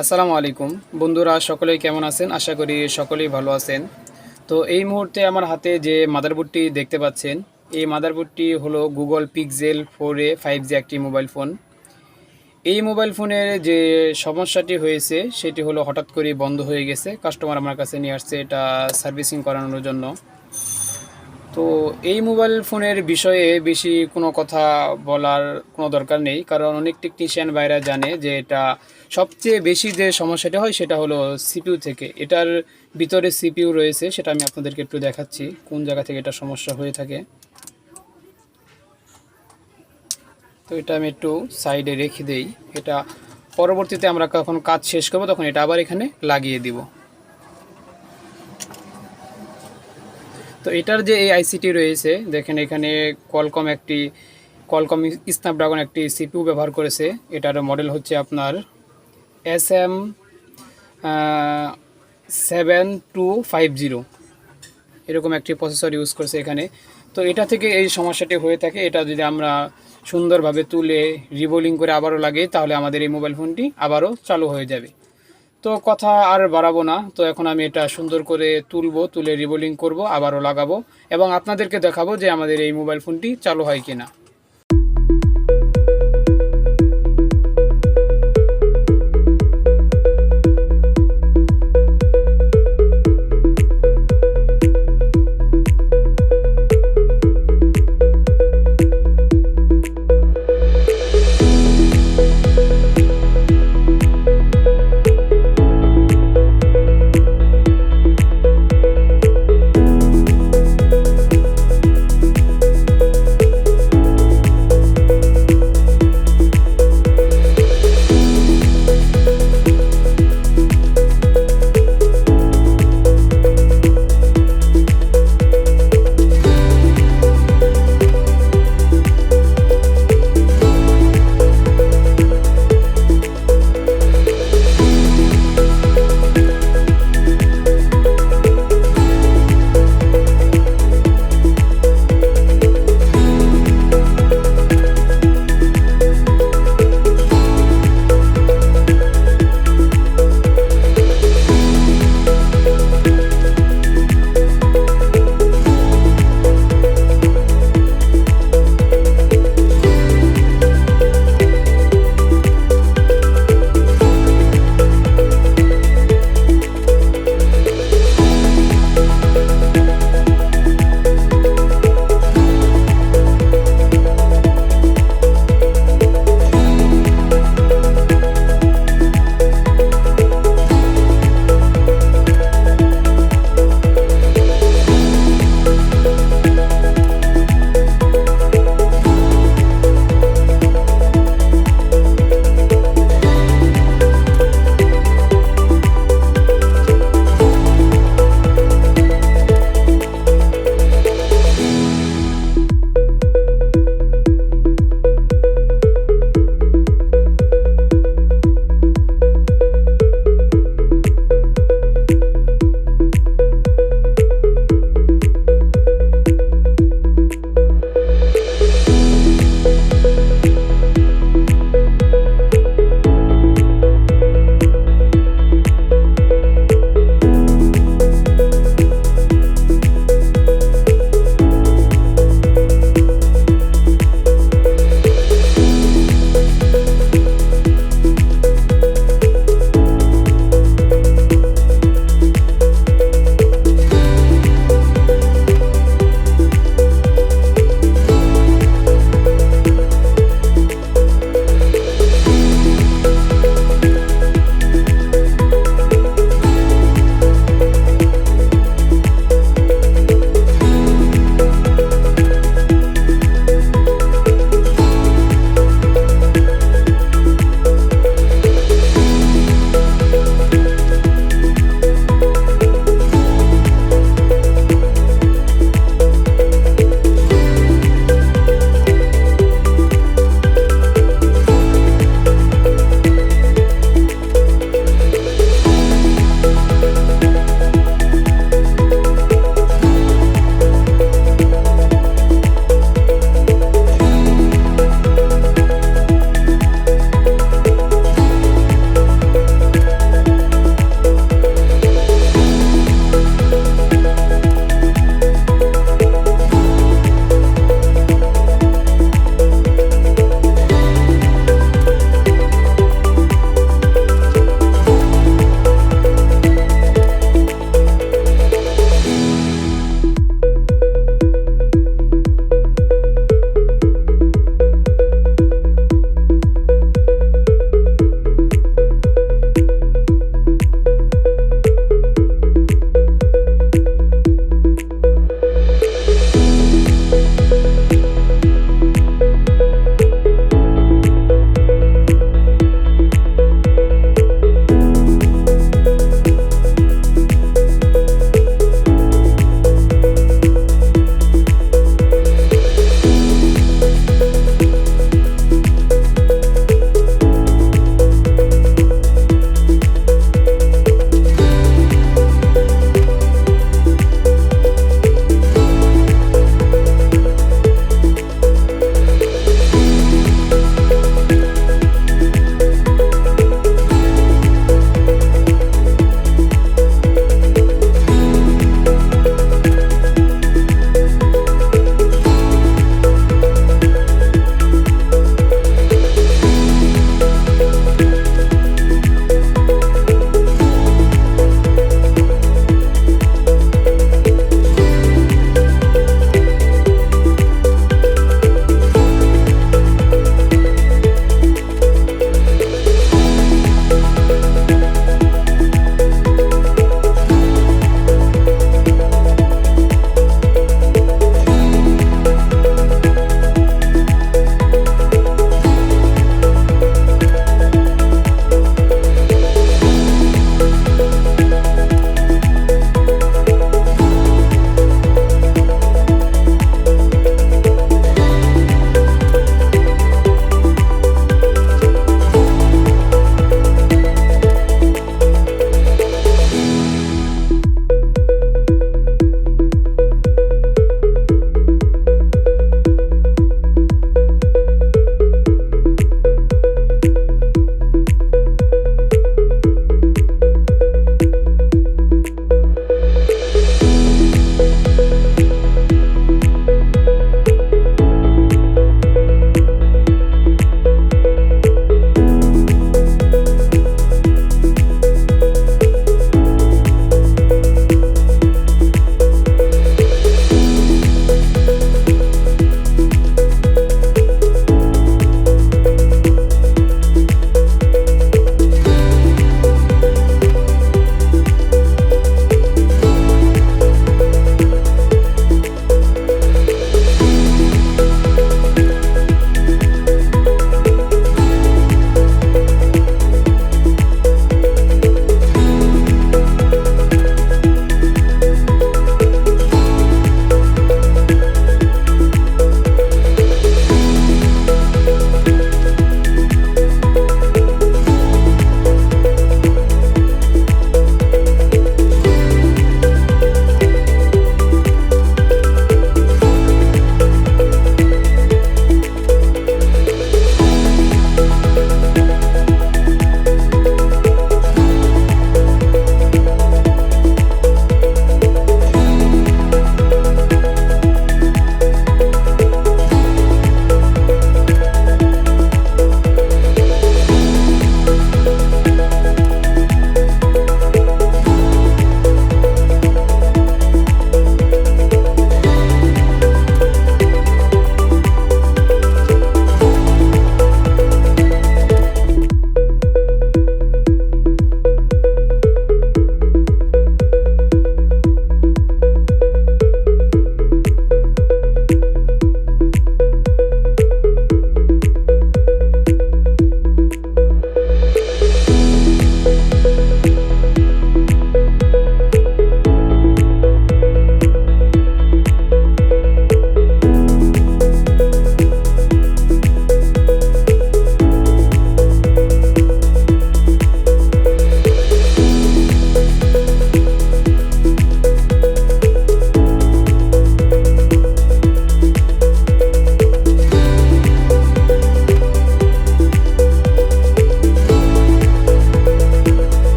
আসসালামু আলাইকুম বন্ধুরা, সকলেই কেমন আছেন? আশা করি সকলেই ভালো আছেন। তো এই মুহূর্তে আমার হাতে যে মাদারবোর্ডটি দেখতে পাচ্ছেন, এই মাদারবোর্ডটি হলো Google Pixel 4a 5G একটি মোবাইল ফোন। এই মোবাইল ফোনের যে সমস্যাটি হয়েছে সেটি হলো হঠাৎ করেই বন্ধ হয়ে গেছে। কাস্টমার আমার কাছে নিয়ে আসছে এটা সার্ভিসিং করানোর জন্য। তো এই মোবাইল ফোনের বিষয়ে বেশি কোনো কথা বলার কোনো দরকার নেই, কারণ অনেক টেকনিশিয়ান ভাইরা জানে যে এটা সবচেয়ে বেশি যে সমস্যাটা হয় সেটা হলো সিপিইউ থেকে। এটার ভিতরে সিপিইউ রয়েছে, সেটা আমি আপনাদেরকে একটু দেখাচ্ছি কোন জায়গা থেকে এটা সমস্যা হয়ে থাকে। তো এটা আমি একটু সাইডে রেখে দেই। এটা পরবর্তীতে আমরা যখন কাজ শেষ করব তখন এটা আবার এখানে লাগিয়ে দিব। তো এটার যে এই আইসিটি রয়েছে দেখেন, এখানে কোয়ালকম স্ন্যাপড্রাগন একটি সিপিইউ ব্যবহার করেছে। এটার মডেল হচ্ছে আপনার SM 7250, এরকম একটি প্রসেসর ইউজ করছে এখানে। তো এটা থেকে এই সমস্যাটি হয়ে থাকে। এটা যদি আমরা সুন্দরভাবে তুলে রিবোলিং করে আবারও লাগাই তাহলে আমাদের এই মোবাইল ফোনটি আবারও চালু হয়ে যাবে। তো কথা আর বাড়াবো না, তো এখন আমি এটা সুন্দর করে তুলে রিবোলিং করব, আবারও লাগাবো এবং আপনাদেরকে দেখাবো যে আমাদের এই মোবাইল ফোনটি চালু হয় কিনা।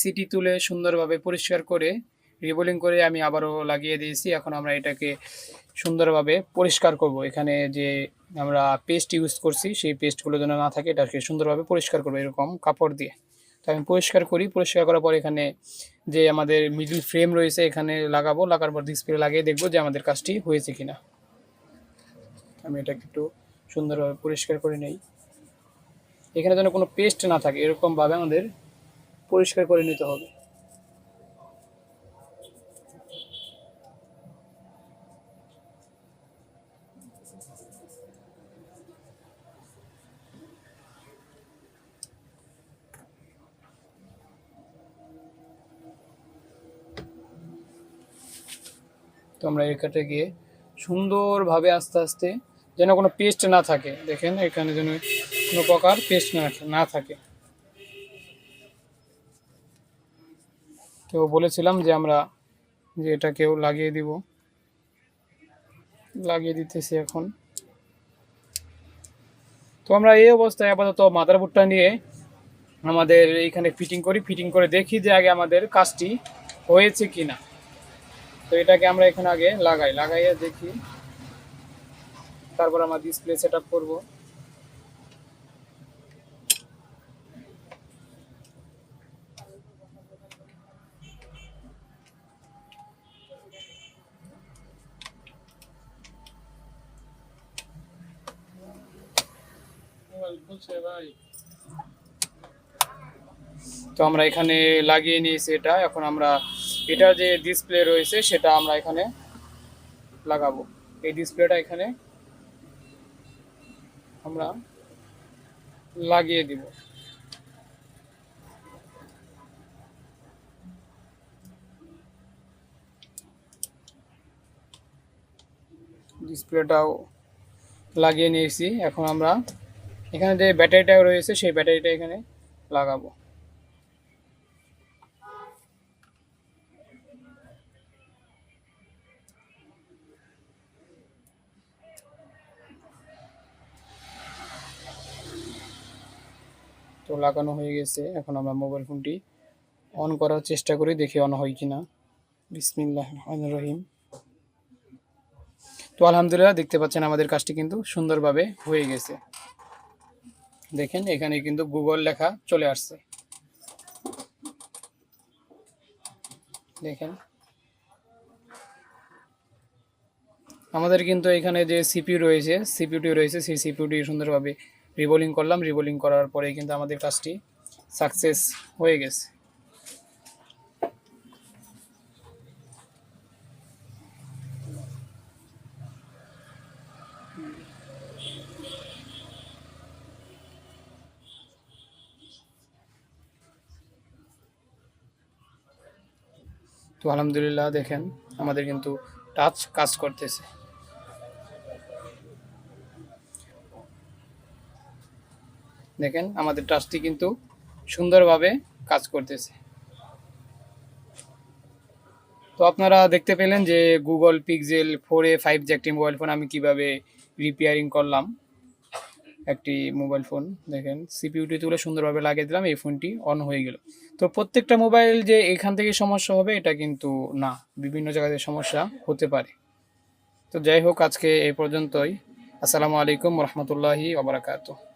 সিটি তুলে সুন্দরভাবে পরিষ্কার করে রিবোলিং করে আমি আবারও লাগিয়ে দিয়েছি। এখন আমরা এটাকে সুন্দরভাবে পরিষ্কার করব। এখানে যে আমরা পেস্ট ইউজ করছি সেই পেস্টগুলো যেন না থাকে, এটাকে সুন্দরভাবে পরিষ্কার করবো এরকম কাপড় দিয়ে। তো আমি পরিষ্কার করি, পরিষ্কার করার পর এখানে যে আমাদের মিডল ফ্রেম রয়েছে এখানে লাগাবো, লাগার পর ডিসপ্লে লাগিয়ে দেখবো যে আমাদের কাজটি হয়েছে কিনা। আমি এটাকে একটু সুন্দরভাবে পরিষ্কার করে নেই, এখানে যেন কোনো পেস্ট না থাকে এরকমভাবে আমাদের পরিষ্কার করে নিতে হবে। তো আমরা এখানে গিয়ে সুন্দরভাবে আস্তে আস্তে যেন কোনো পেস্ট না থাকে, দেখেন এখানে যেন কোনো প্রকার পেস্ট না থাকে। তো বলেছিলাম যে আমরা যে এটাকেও লাগিয়ে দিব, লাগিয়ে দিতেছি এখন। তো আমরা এই অবস্থায় আপাতত মাদারবোর্ডটা নিয়ে আমাদের এইখানে ফিটিং করি, ফিটিং করে দেখি যে আগে আমাদের কাজটি হয়েছে কিনা। তো এটাকে আমরা এখানে আগে লাগাইয়ে দেখি, তারপর আমরা ডিসপ্লে সেট আপ করবো। তো আমরা এখানে লাগিয়ে নিয়েছি এটা, এখন আমরা এটার যে ডিসপ্লে রয়েছে সেটা আমরা এখানে লাগাবো। এই ডিসপ্লেটা এখানে আমরা লাগিয়ে দিব। ডিসপ্লেটাও লাগিয়ে নিয়েছি, এখন আমরা এখানে যে ব্যাটারিটা রয়েছে সেই ব্যাটারিটা এখানে লাগাবো। তো লাগানো হয়ে গেছে, এখন আমরা মোবাইল ফোনটি অন করার চেষ্টা করি, দেখি অন হয় কিনা। বিসমিল্লাহির রহমানির রহিম। তো আলহামদুলিল্লাহ, দেখতে পাচ্ছেন আমাদের কাজটি কিন্তু সুন্দরভাবে হয়ে গেছে। দেখেন এখানে কিন্তু গুগল লেখা চলে আসছে, দেখেন। আমাদের কিন্তু এখানে যে সিপিইউ রয়েছে সেই সিপিইউটি সুন্দরভাবে রিবোলিং করলাম, রিবোলিং করার পরে কিন্তু আমাদের কাজটি সাকসেস হয়ে গেছে। তো আলহামদুলিল্লাহ, দেখেন আমাদের কিন্তু টাচ কাজ করতেছে। দেখেন আমাদের টাচটি কিন্তু সুন্দরভাবে কাজ করতেছে। তো আপনারা দেখতে পেলেন যে গুগল পিক্সেল 4a 5G একটি মোবাইল ফোন আমি কিভাবে রিপেয়ারিং করলাম। একটি মোবাইল ফোন দেখেন সিপিইউটি তুলে সুন্দরভাবে লাগিয়ে দিলাম, এই ফোনটি অন হয়ে গেল। তো প্রত্যেকটা মোবাইল যে এখান থেকে সমস্যা হবে এটা কিন্তু না, বিভিন্ন জায়গাতে সমস্যা হতে পারে। তো যাই হোক, আজকে এই পর্যন্তই। আসসালামু আলাইকুম রহমতুল্লাহি ওয়া বারাকাতুহু।